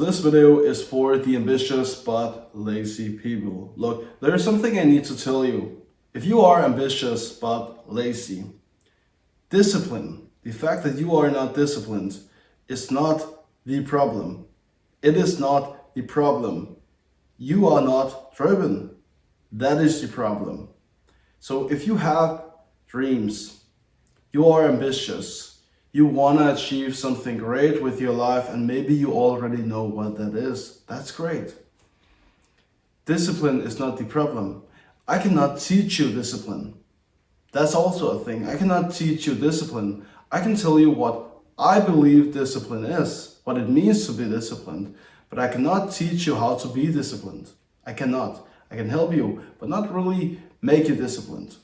This video is for the ambitious but lazy people. Look, there's something I need to tell you. If you are ambitious but lazy, discipline, the fact that you are not disciplined is not the problem. It is not the problem. You are not driven. That is the problem. So if you have dreams, you are ambitious, you want to achieve something great with your life, and maybe you already know what that is. That's great. Discipline is not the problem. I cannot teach you discipline. That's also a thing. I cannot teach you discipline. I can tell you what I believe discipline is, what it means to be disciplined, but I cannot teach you how to be disciplined. I cannot. I can help you, but not really make you disciplined.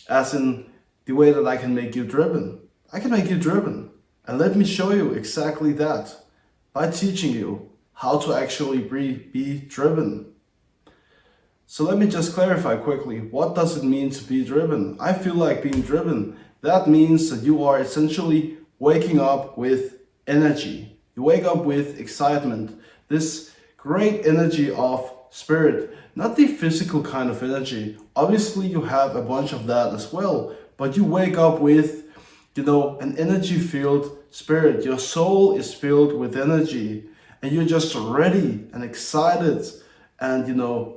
As in the way that I can make you driven. I can make you driven, and let me show you exactly that by teaching you how to actually be driven. So let me just clarify quickly, what does it mean to be driven? I feel like being driven, that means that you are essentially waking up with energy. You wake up with excitement, this great energy of spirit, not the physical kind of energy. Obviously you have a bunch of that as well, but you wake up with an energy-filled spirit. Your soul is filled with energy, and you're just ready and excited and,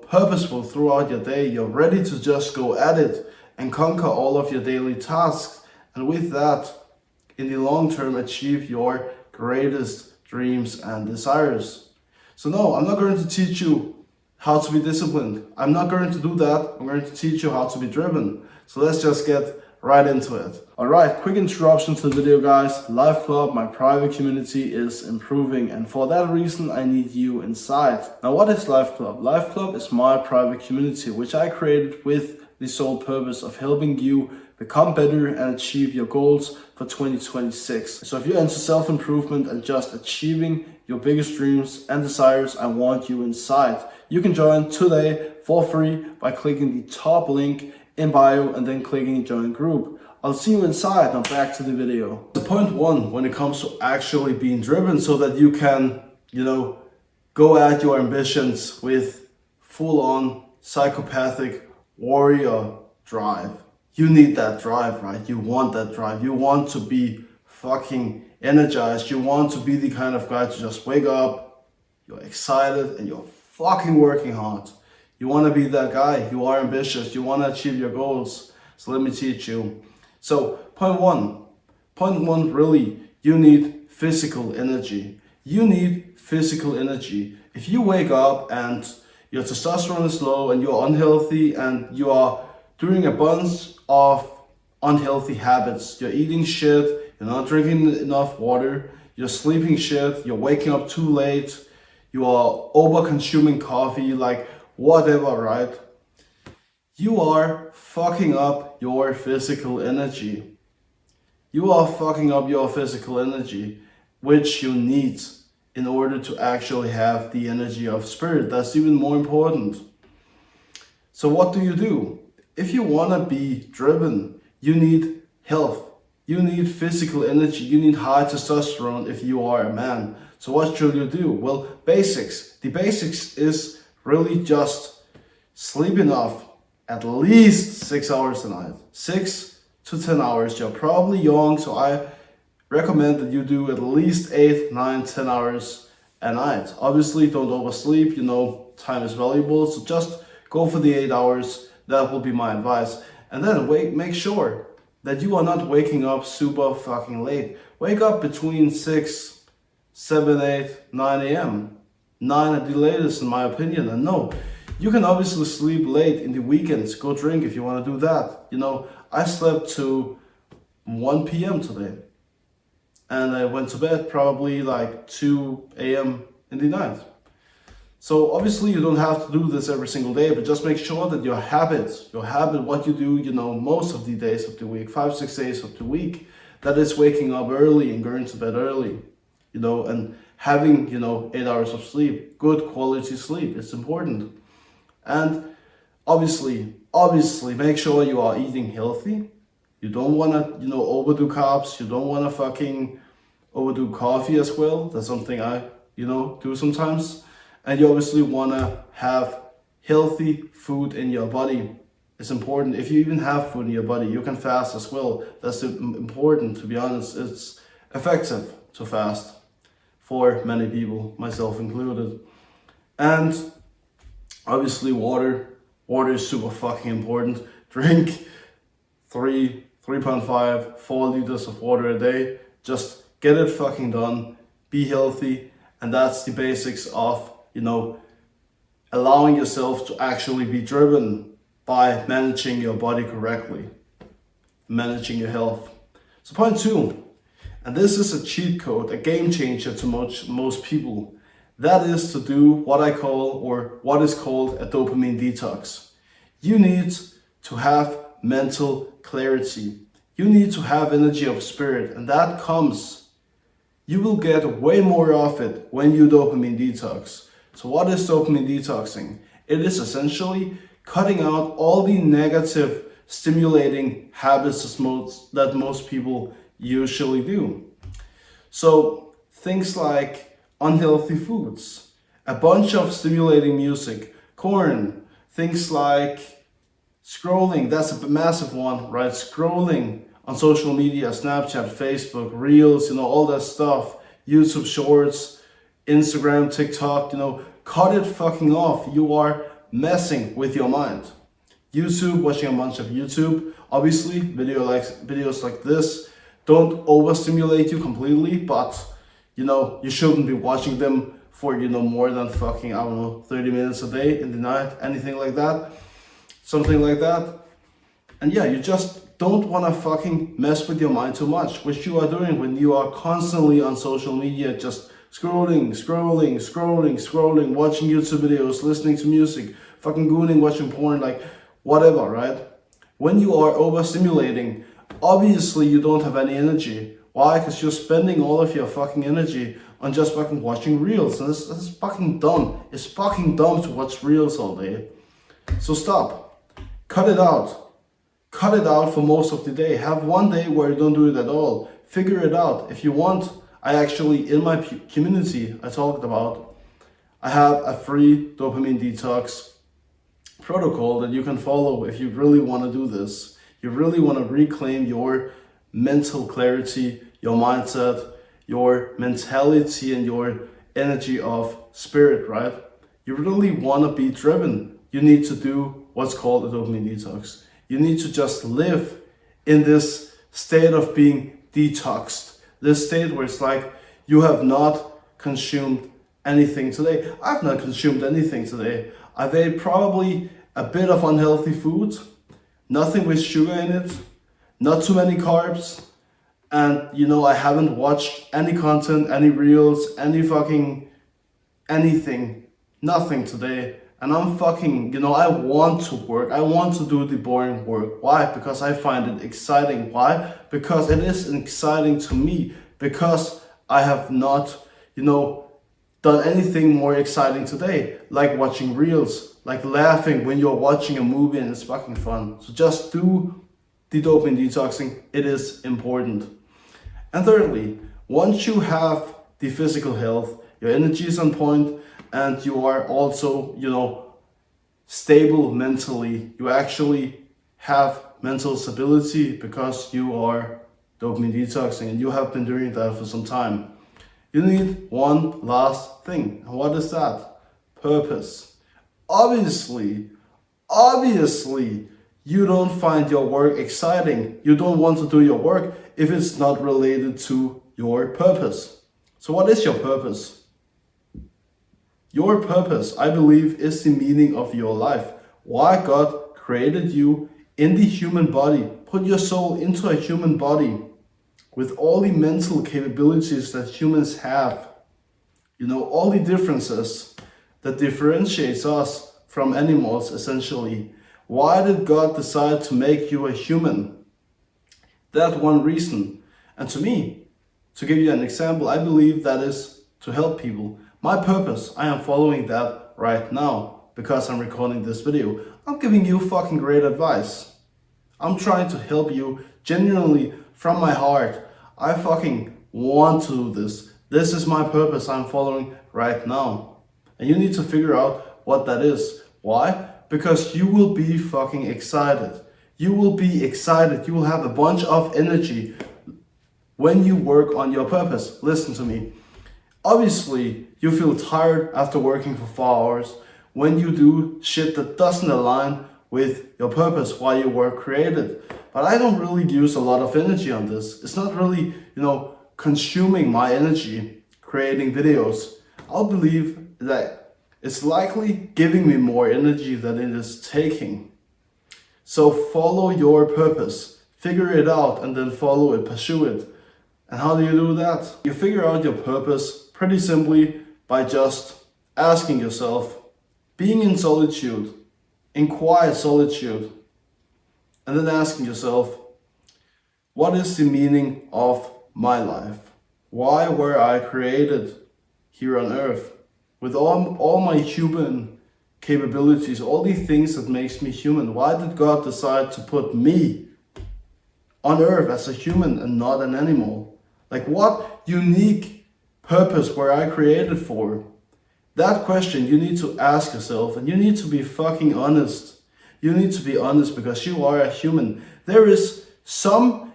purposeful throughout your day. You're ready to just go at it and conquer all of your daily tasks. And with that, in the long term, achieve your greatest dreams and desires. So no, I'm not going to teach you how to be disciplined. I'm not going to do that. I'm going to teach you how to be driven. So let's just get right into it. Alright, quick introduction to the video, guys. Life Club, my private community, is improving, and for that reason I need you inside. Now, what is Life Club? Life Club is my private community, which I created with the sole purpose of helping you become better and achieve your goals for 2026. So if you're into self-improvement and just achieving your biggest dreams and desires, I want you inside. You can join today for free by clicking the top link in bio and then clicking join group. I'll see you inside. Now back to the video. The point one when it comes to actually being driven, so that you can, go at your ambitions with full-on psychopathic warrior drive. You need that drive, right? You want that drive. You want to be fucking energized. You want to be the kind of guy to just wake up, you're excited, and you're fucking working hard. You want to be that guy. You are ambitious. You want to achieve your goals. So let me teach you. So point one, really, you need physical energy. You need physical energy. If you wake up and your testosterone is low and you're unhealthy and you are doing a bunch of unhealthy habits, you're eating shit, you're not drinking enough water, you're sleeping shit, you're waking up too late, you are over consuming coffee, whatever, right? You are fucking up your physical energy. You are fucking up your physical energy, which you need in order to actually have the energy of spirit. That's even more important. So what do? If you want to be driven, you need health. You need physical energy. You need high testosterone if you are a man. So what should you do? Well, basics. The basics is really just sleep enough, at least 6 hours a night. 6 to 10 hours. You're probably young, so I recommend that you do at least 8, 9, 10 hours a night. Obviously, don't oversleep. Time is valuable, so just go for the 8 hours. That will be my advice. And then make sure that you are not waking up super fucking late. Wake up between 6, 7, 8, 9 a.m. 9 at the latest, in my opinion. And no, you can obviously sleep late in the weekends. Go drink if you want to do that. I slept to 1 p.m. today. And I went to bed probably 2 a.m. in the night. So obviously you don't have to do this every single day, but just make sure that your habit, what you do, most of the days of the week, 5, 6 days of the week, that is waking up early and going to bed early, and having, 8 hours of sleep, good quality sleep. It's important. And obviously make sure you are eating healthy. You don't want to, overdo carbs. You don't want to fucking overdo coffee as well. That's something I do sometimes. And you obviously want to have healthy food in your body. It's important. If you even have food in your body, you can fast as well. That's important, to be honest. It's effective to fast for many people, myself included. And obviously water. Water is super fucking important. Drink 3.5, 4 liters of water a day. Just get it fucking done. Be healthy. And that's the basics of, allowing yourself to actually be driven by managing your body correctly, managing your health. So point 2, and this is a cheat code, a game changer to most people. That is to do what I call, or what is called, a dopamine detox. You need to have mental clarity. You need to have energy of spirit, and that comes, you will get way more of it when you dopamine detox. So what is dopamine detoxing? It is essentially cutting out all the negative stimulating habits that most people usually do. So things like unhealthy foods, a bunch of stimulating music, porn, things like scrolling, that's a massive one, right? Scrolling on social media, Snapchat, Facebook, Reels, all that stuff, YouTube Shorts, Instagram, TikTok, cut it fucking off. You are messing with your mind. YouTube, watching a bunch of YouTube, obviously videos like this don't overstimulate you completely, but you shouldn't be watching them for more than fucking 30 minutes a day in the night, anything like that, something like that. And yeah, you just don't want to fucking mess with your mind too much, which you are doing when you are constantly on social media, just scrolling, watching YouTube videos, listening to music, fucking gooning, watching porn, like whatever, right? When you are overstimulating, obviously you don't have any energy. Why? Because you're spending all of your fucking energy on just fucking watching reels. And this is fucking dumb. It's fucking dumb to watch reels all day. So stop. Cut it out. Cut it out for most of the day. Have one day where you don't do it at all. Figure it out. If you want, I actually, in my community I talked about, I have a free dopamine detox protocol that you can follow if you really want to do this. You really want to reclaim your mental clarity, your mindset, your mentality, and your energy of spirit, right? You really want to be driven. You need to do what's called a dopamine detox. You need to just live in this state of being detoxed. This state where it's like you have not consumed anything today. I've not consumed anything today. I've ate probably a bit of unhealthy food, nothing with sugar in it, not too many carbs, and I haven't watched any content, any reels, any fucking anything, nothing today. And I'm fucking, I want to work. I want to do the boring work. Why? Because I find it exciting. Why? Because it is exciting to me. Because I have not, done anything more exciting today. Like watching reels, like laughing when you're watching a movie and it's fucking fun. So just do the dopamine detoxing. It is important. And thirdly, once you have the physical health, your energy is on point, and you are also, stable mentally. You actually have mental stability because you are dopamine detoxing, and you have been doing that for some time. You need one last thing. And what is that? Purpose. Obviously, you don't find your work exciting. You don't want to do your work if it's not related to your purpose. So what is your purpose? Your purpose, I believe, is the meaning of your life. Why God created you in the human body, put your soul into a human body with all the mental capabilities that humans have. All the differences that differentiates us from animals, essentially. Why did God decide to make you a human? That one reason. And to me, to give you an example, I believe that is to help people. My purpose, I am following that right now because I'm recording this video. I'm giving you fucking great advice. I'm trying to help you genuinely from my heart. I fucking want to do this. This is my purpose I'm following right now. And you need to figure out what that is. Why? Because you will be fucking excited. You will be excited. You will have a bunch of energy when you work on your purpose. Listen to me. Obviously, you feel tired after working for 4 hours when you do shit that doesn't align with your purpose, why you were created. But I don't really use a lot of energy on this. It's not really, consuming my energy creating videos. I'll believe that it's likely giving me more energy than it is taking. So follow your purpose, figure it out, and then follow it, pursue it. And how do you do that? You figure out your purpose pretty simply by just asking yourself, being in solitude, in quiet solitude, and then asking yourself, what is the meaning of my life? Why were I created here on earth? With all my human capabilities, all these things that makes me human, why did God decide to put me on earth as a human and not an animal? Like, what unique purpose were I created for? That question you need to ask yourself, and you need to be fucking honest. You need to be honest because you are a human. There is some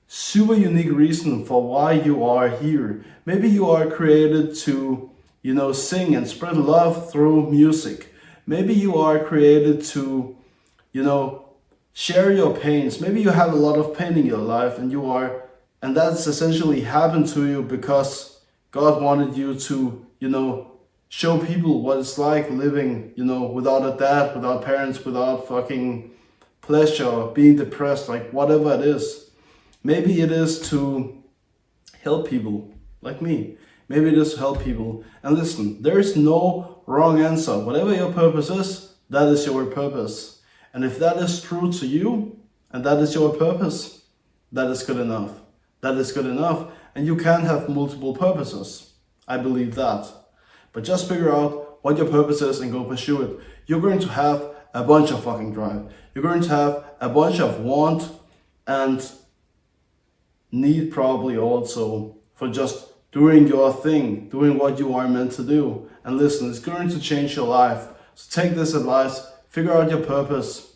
super unique reason for why you are here. Maybe you are created to, sing and spread love through music. Maybe you are created to, share your pains. Maybe you have a lot of pain in your life and that's essentially happened to you because God wanted you to, show people what it's like living, without a dad, without parents, without fucking pleasure, being depressed, like whatever it is. Maybe it is to help people like me. Maybe it is to help people. And listen, there is no wrong answer. Whatever your purpose is, that is your purpose. And if that is true to you, and that is your purpose, that is good enough. That is good enough. And you can have multiple purposes. I believe that. But just figure out what your purpose is and go pursue it. You're going to have a bunch of fucking drive. You're going to have a bunch of want and need probably also for just doing your thing, doing what you are meant to do. And listen, it's going to change your life. So take this advice, figure out your purpose,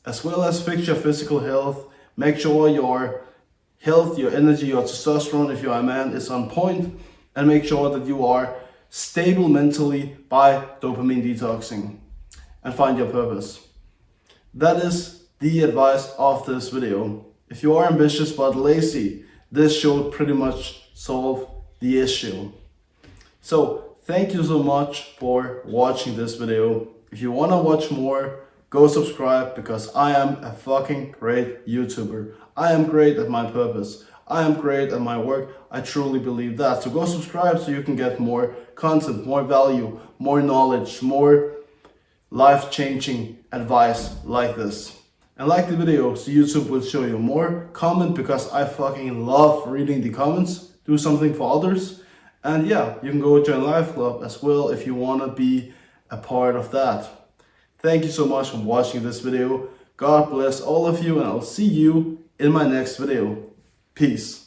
as well as fix your physical health. Make sure your health, your energy, your testosterone, if you are a man, is on point, and make sure that you are stable mentally by dopamine detoxing, and find your purpose. That is the advice of this video. If you are ambitious but lazy, this should pretty much solve the issue. So thank you so much for watching this video. If you want to watch more, go subscribe because I am a fucking great YouTuber. I am great at my purpose. I am great at my work. I truly believe that. So go subscribe so you can get more content, more value, more knowledge, more life-changing advice like this. And like the video so YouTube will show you more. Comment because I fucking love reading the comments. Do something for others. And yeah, you can go join Life Club as well if you want to be a part of that. Thank you so much for watching this video. God bless all of you and I'll see you in my next video. Peace.